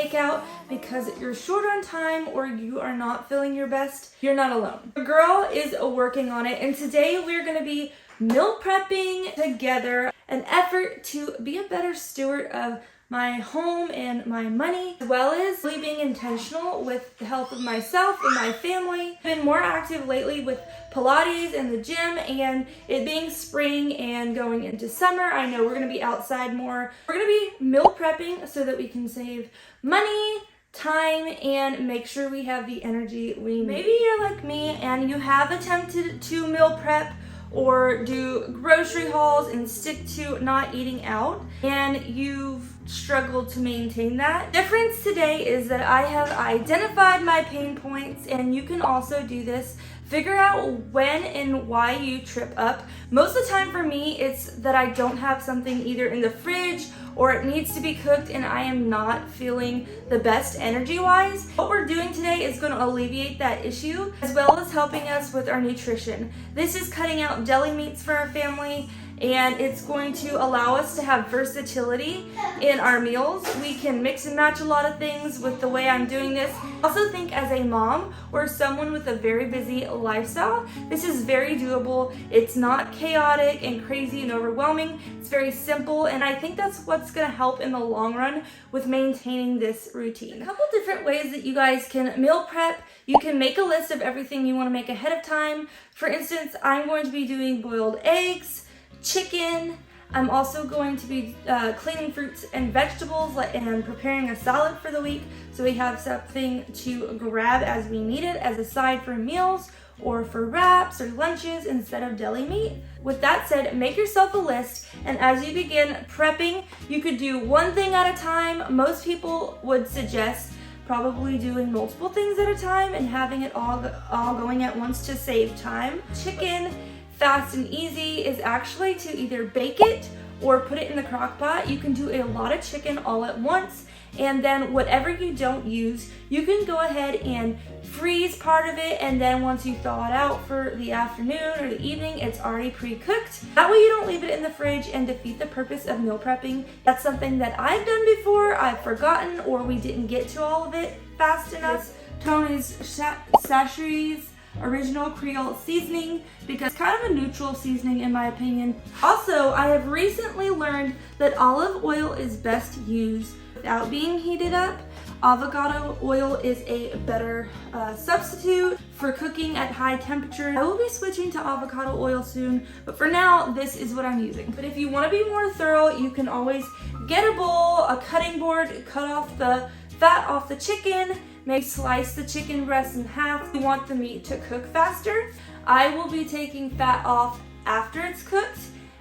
takeout because you're short on time or you are not feeling your best, you're not alone. The girl is working on it, and today we're going to be meal prepping together, an effort to be a better steward of my home and my money, as well as really being intentional with the health of myself and my family. I've been more active lately with Pilates and the gym, and it being spring and going into summer, I know we're going to be outside more. We're going to be meal prepping so that we can save money, time, and make sure we have the energy we need. Maybe you're like me and you have attempted to meal prep or do grocery hauls and stick to not eating out, and you've struggled to maintain that. The difference today is that I have identified my pain points, and you can also do this. Figure out when and why you trip up. Most of the time for me, it's that I don't have something either in the fridge or it needs to be cooked and I am not feeling the best energy-wise. What we're doing today is going to alleviate that issue, as well as helping us with our nutrition. This is cutting out deli meats for our family, and it's going to allow us to have versatility in our meals. We can mix and match a lot of things with the way I'm doing this. I also think as a mom or someone with a very busy lifestyle, this is very doable. It's not chaotic and crazy and overwhelming. It's very simple, and I think that's what's gonna help in the long run with maintaining this routine. A couple different ways that you guys can meal prep. You can make a list of everything you wanna make ahead of time. For instance, I'm going to be doing boiled eggs, chicken. I'm also going to be cleaning fruits and vegetables and preparing a salad for the week, so we have something to grab as we need it as a side for meals or for wraps or lunches instead of deli meat. With that said, make yourself a list, and as you begin prepping, you could do one thing at a time. Most people would suggest probably doing multiple things at a time and having it all going at once to save time. Chicken, fast and easy, is actually to either bake it or put it in the crock pot. You can do a lot of chicken all at once, and then whatever you don't use, you can go ahead and freeze part of it, and then once you thaw it out for the afternoon or the evening, it's already pre-cooked. That way you don't leave it in the fridge and defeat the purpose of meal prepping. That's something that I've done before, I've forgotten, or we didn't get to all of it fast enough. Tony's Sacheri's original Creole seasoning, because it's kind of a neutral seasoning in my opinion. Also, I have recently learned that olive oil is best used without being heated up. Avocado oil is a better substitute for cooking at high temperature. I will be switching to avocado oil soon, but for now, this is what I'm using. But if you want to be more thorough, you can always get a bowl, a cutting board, cut off the fat off the chicken, maybe slice the chicken breast in half. You want the meat to cook faster. I will be taking fat off after it's cooked,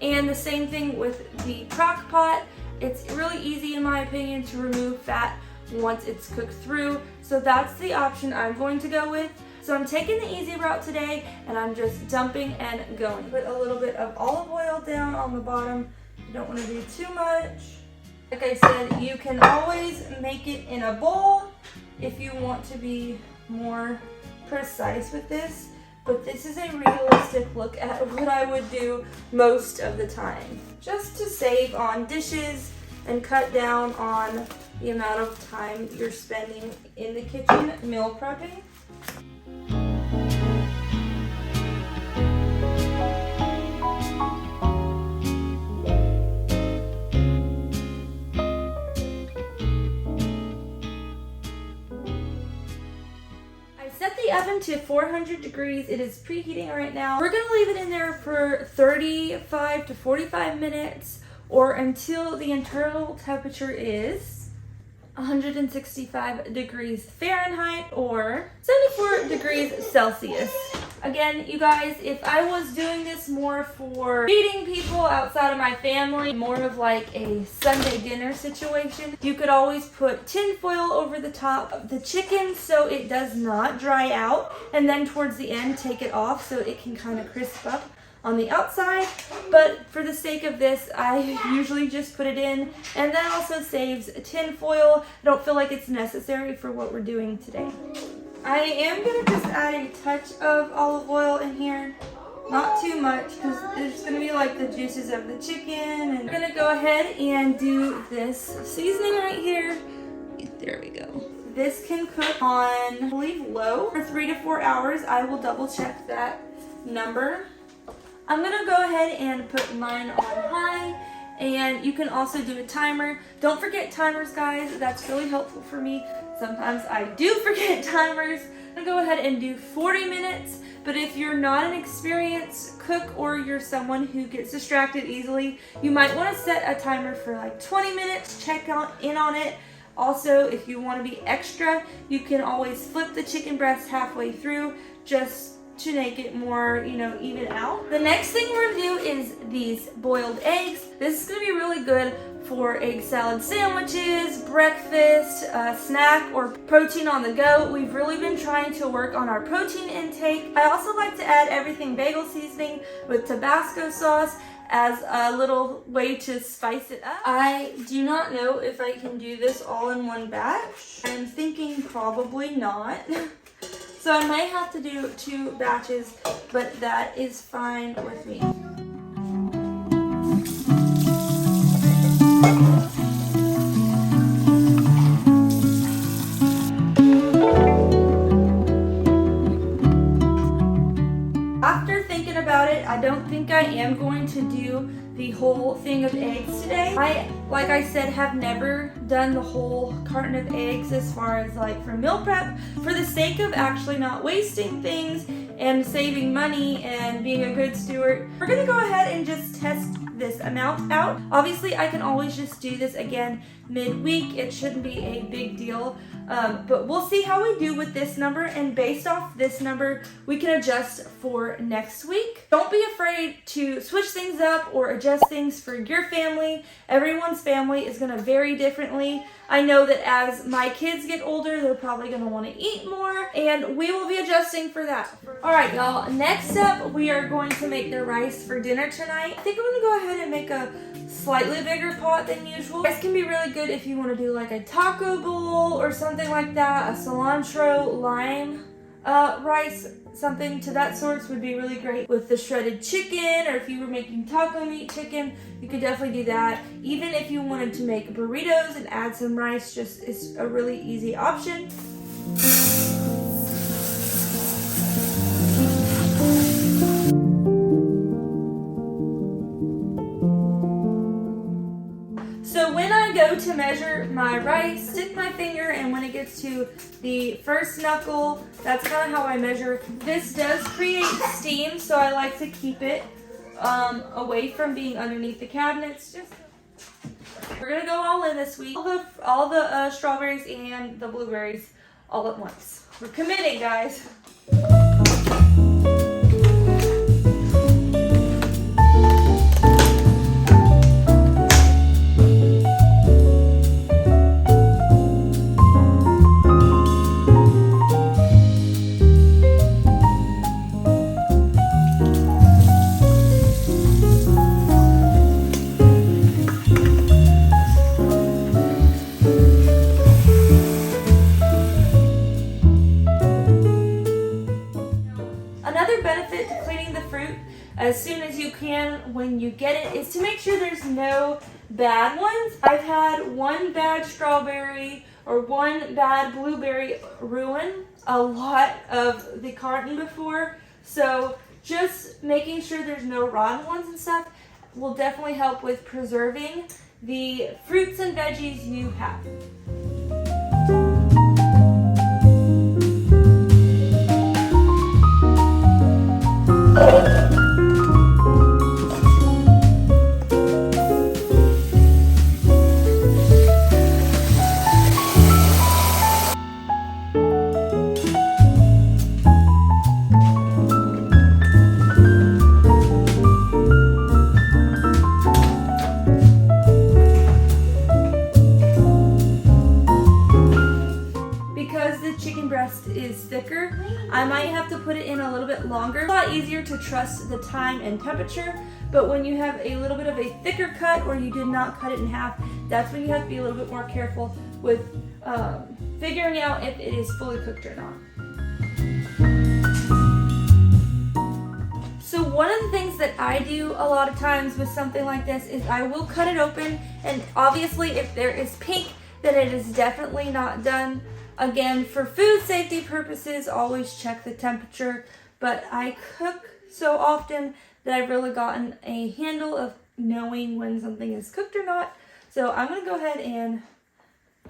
and the same thing with the crock pot. It's really easy in my opinion to remove fat once it's cooked through, so that's the option I'm going to go with. So I'm taking the easy route today, and I'm just dumping and going. Put a little bit of olive oil down on the bottom. You don't want to do too much. Like I said, you can always make it in a bowl if you want to be more precise with this, but this is a realistic look at what I would do most of the time, just to save on dishes and cut down on the amount of time you're spending in the kitchen meal prepping. Set the oven to 400 degrees. It is preheating right now. We're gonna leave it in there for 35 to 45 minutes, or until the internal temperature is 165 degrees Fahrenheit or 74 degrees Celsius. Again, you guys, if I was doing this more for feeding people outside of my family, more of like a Sunday dinner situation, you could always put tin foil over the top of the chicken so it does not dry out, and then towards the end take it off so it can kind of crisp up on the outside. But for the sake of this, I usually just put it in, and that also saves tin foil. I don't feel like it's necessary for what we're doing today. I am going to just add a touch of olive oil in here. Not too much, because it's going to be like the juices of the chicken. And I'm going to go ahead and do this seasoning right here. There we go. This can cook on, I believe, low for 3 to 4 hours. I will double check that number. I'm gonna go ahead and put mine on high, and you can also do a timer. Don't forget timers, guys. That's really helpful for me. Sometimes I do forget timers. I'm gonna go ahead and do 40 minutes, but if you're not an experienced cook or you're someone who gets distracted easily, you might wanna set a timer for like 20 minutes, check in on it. Also, if you want to be extra, you can always flip the chicken breast halfway through just to make it more, even out. The next thing we're gonna do is these boiled eggs. This is gonna be really good for egg salad sandwiches, breakfast, snack, or protein on the go. We've really been trying to work on our protein intake. I also like to add everything bagel seasoning with Tabasco sauce as a little way to spice it up. I do not know if I can do this all in one batch. I'm thinking probably not. So I might have to do 2 batches, but that is fine with me. After thinking about it, I don't think I am going to do the whole thing of eggs today. Like I said, have never done the whole carton of eggs as far as like for meal prep. For the sake of actually not wasting things and saving money and being a good steward, we're gonna go ahead and just test this amount out. Obviously, I can always just do this again midweek. It shouldn't be a big deal. But we'll see how we do with this number, and based off this number, we can adjust for next week. Don't be afraid to switch things up or adjust things for your family. Everyone's family is gonna vary differently. I know that as my kids get older, they're probably gonna wanna eat more, and we will be adjusting for that. All right, y'all, next up, we are going to make the rice for dinner tonight. I think I'm gonna go ahead and make a slightly bigger pot than usual. Rice can be really good if you want to do like a taco bowl or something like that. A cilantro lime rice, something to that sort would be really great with the shredded chicken, or if you were making taco meat chicken, you could definitely do that. Even if you wanted to make burritos and add some rice, just is a really easy option. So when I go to measure my rice, stick my finger, and when it gets to the first knuckle, that's kind of how I measure. This does create steam, so I like to keep it away from being underneath the cabinets. We're gonna go all in this week. All the strawberries and the blueberries all at once. We're committing, guys. As soon as you can when you get it is to make sure there's no bad ones. I've had one bad strawberry or one bad blueberry ruin a lot of the carton before, so just making sure there's no rotten ones and stuff will definitely help with preserving the fruits and veggies you have. Is thicker, I might have to put it in a little bit longer. It's a lot easier to trust the time and temperature, but when you have a little bit of a thicker cut or you did not cut it in half, that's when you have to be a little bit more careful with figuring out if it is fully cooked or not. So one of the things that I do a lot of times with something like this is I will cut it open, and obviously if there is pink, that it is definitely not done. Again, for food safety purposes, always check the temperature, but I cook so often that I've really gotten a handle of knowing when something is cooked or not. So I'm gonna go ahead and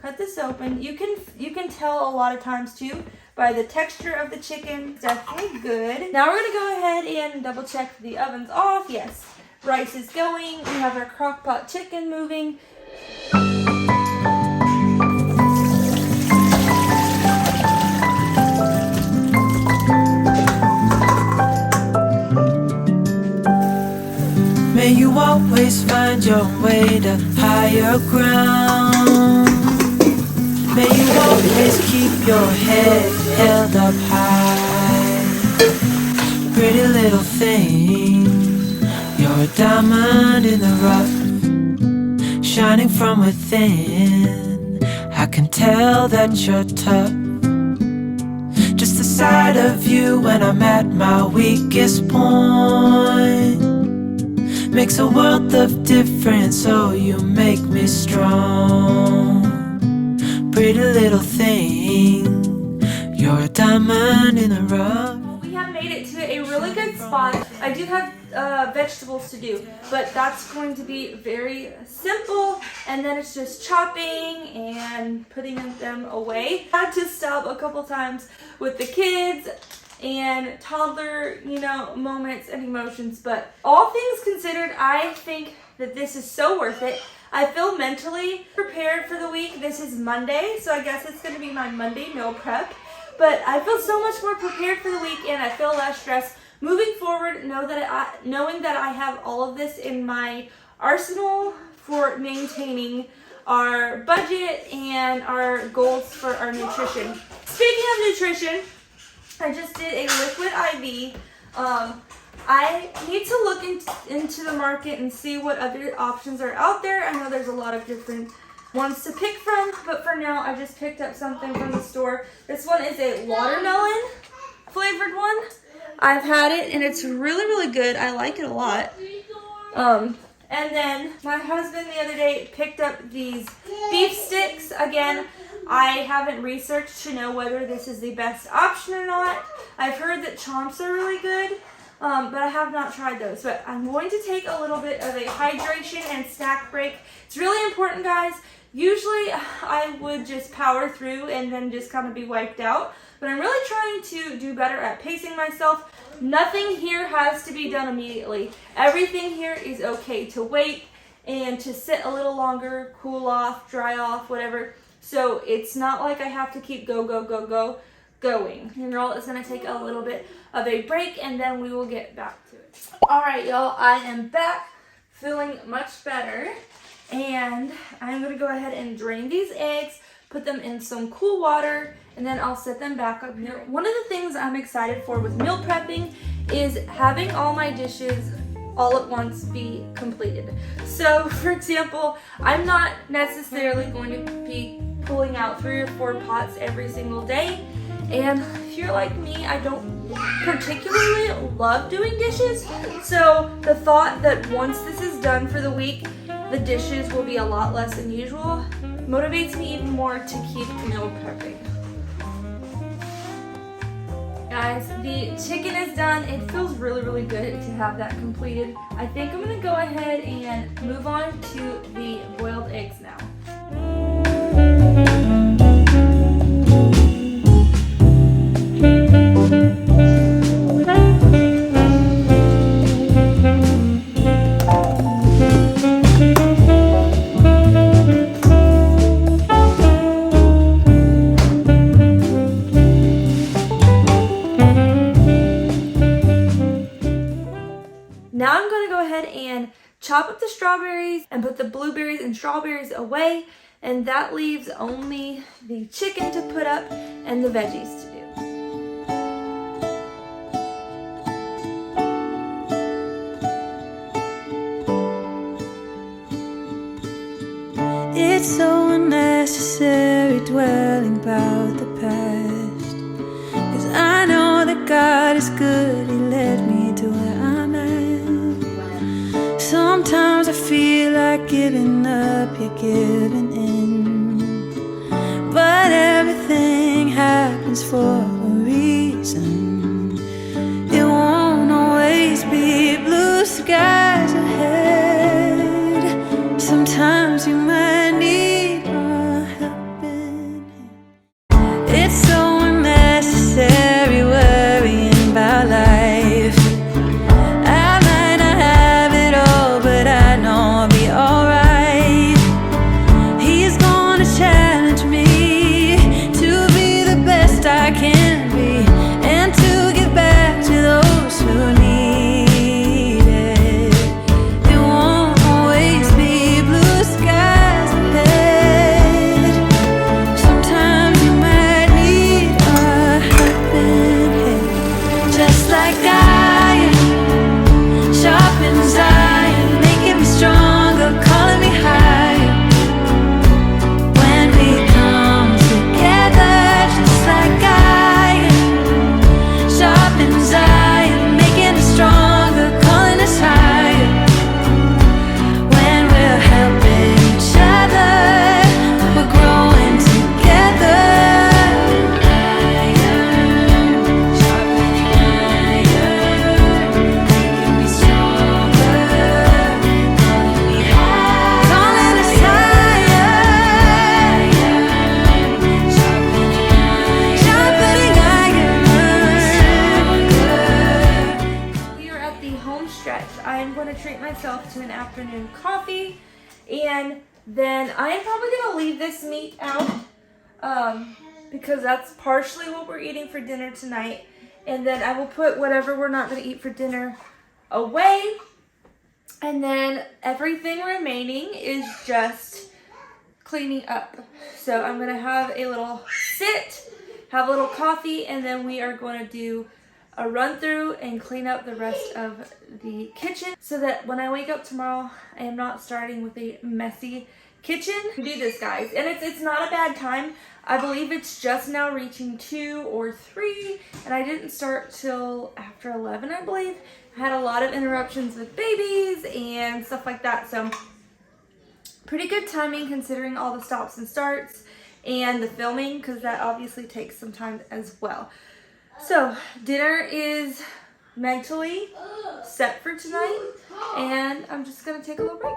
cut this open. You can tell a lot of times too by the texture of the chicken. It's definitely good. Now we're gonna go ahead and double check the oven's off. Yes, rice is going. We have our crock pot chicken moving. May you always find your way to higher ground. May you always keep your head held up high. Pretty little thing, you're a diamond in the rough, shining from within. I can tell that you're tough. Just the sight of you when I'm at my weakest point makes a world of difference, oh you make me strong. Pretty little thing, you're a diamond in the rough. Well, we have made it to a really good spot. I do have vegetables to do, but that's going to be very simple, and then it's just chopping and putting them away. I had to stop a couple times with the kids and toddler, moments and emotions, but all things considered, I think that this is so worth it. I feel mentally prepared for the week. This is Monday, so I guess it's going to be my Monday meal prep, but I feel so much more prepared for the week, and I feel less stressed moving forward, knowing that I have all of this in my arsenal for maintaining our budget and our goals for our nutrition. Speaking of nutrition, I just did a liquid IV. I need to look into the market and see what other options are out there. I know there's a lot of different ones to pick from, but for now I just picked up something from the store. This one is a watermelon flavored one. I've had it and it's really, really good. I like it a lot. And then my husband the other day picked up these beef sticks. Again, I haven't researched to know whether this is the best option or not. I've heard that chomps are really good, but I have not tried those. But I'm going to take a little bit of a hydration and snack break. It's really important, guys. Usually I would just power through and then just kind of be wiped out, but I'm really trying to do better at pacing myself. Nothing here has to be done immediately. Everything here is okay to wait and to sit a little longer, cool off, dry off, whatever. So it's not like I have to keep going. Your girl is going to take a little bit of a break and then we will get back to it. All right, y'all, I am back feeling much better. And I'm going to go ahead and drain these eggs, put them in some cool water, and then I'll set them back up here. One of the things I'm excited for with meal prepping is having all my dishes all at once be completed. So, for example, I'm not necessarily going to be pulling out 3 or 4 pots every single day. And if you're like me, I don't particularly love doing dishes. So the thought that once this is done for the week, the dishes will be a lot less than usual motivates me even more to keep meal prepping. Guys, the chicken is done. It feels really, really good to have that completed. I think I'm gonna go ahead and move on to the boiled eggs now. Now I'm going to go ahead and chop up the strawberries and put the blueberries and strawberries away, and that leaves only the chicken to put up and the veggies to do. It's so unnecessary dwelling about the past, 'cause I know that God is good, He led me to where I'm at. Sometimes I feel like giving up, you're giving in. not everything happens for a reason. It won't always be blue skies ahead. Sometimes you might need a helping hand. It's so unnecessary worrying about life. I might not have it all, but I know I'll be alright. He's gonna challenge me to be the best I can be, and to give back to those who need it. It won't always be blue skies ahead. Sometimes you might need a helping hand. Just like iron, sharpens iron, making me stronger, calling me higher. When we come together, just like iron, sharpens iron, making us stronger, calling us higher. When we're helping each other, we're growing together. Iron, sharpening iron, making me stronger, calling me higher. Calling us higher. Sharpening iron, We are at the home stretch. I am going to treat myself to an afternoon coffee, and then I am probably going to leave this meat out because that's partially what we're eating for dinner tonight. And then I will put whatever we're not going to eat for dinner away. And then everything remaining is just cleaning up. So I'm going to have a little sit, have a little coffee, and then we are going to do a run through and clean up the rest of the kitchen so that when I wake up tomorrow, I am not starting with a messy kitchen. Do this, guys, and it's not a bad time. I believe it's just now reaching 2 or 3, and I didn't start till after 11, I believe. I had a lot of interruptions with babies and stuff like that, so pretty good timing considering all the stops and starts and the filming, because that obviously takes some time as well. So dinner is mentally set for tonight, and I'm just gonna take a little break.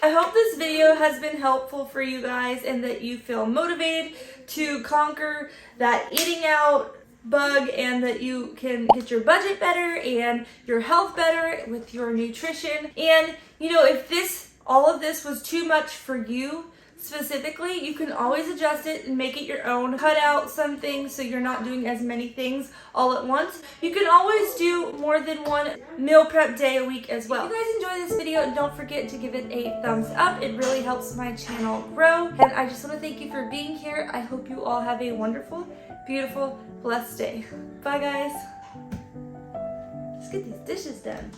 I hope this video has been helpful for you guys and that you feel motivated to conquer that eating out bug, and that you can get your budget better and your health better with your nutrition. And you know, if all of this was too much for you specifically, you can always adjust it and make it your own. Cut out some things so you're not doing as many things all at once. You can always do more than one meal prep day a week as well. If you guys enjoyed this video, don't forget to give it a thumbs up. It really helps my channel grow. And I just want to thank you for being here. I hope you all have a wonderful, beautiful, blessed day. Bye, guys. Let's get these dishes done.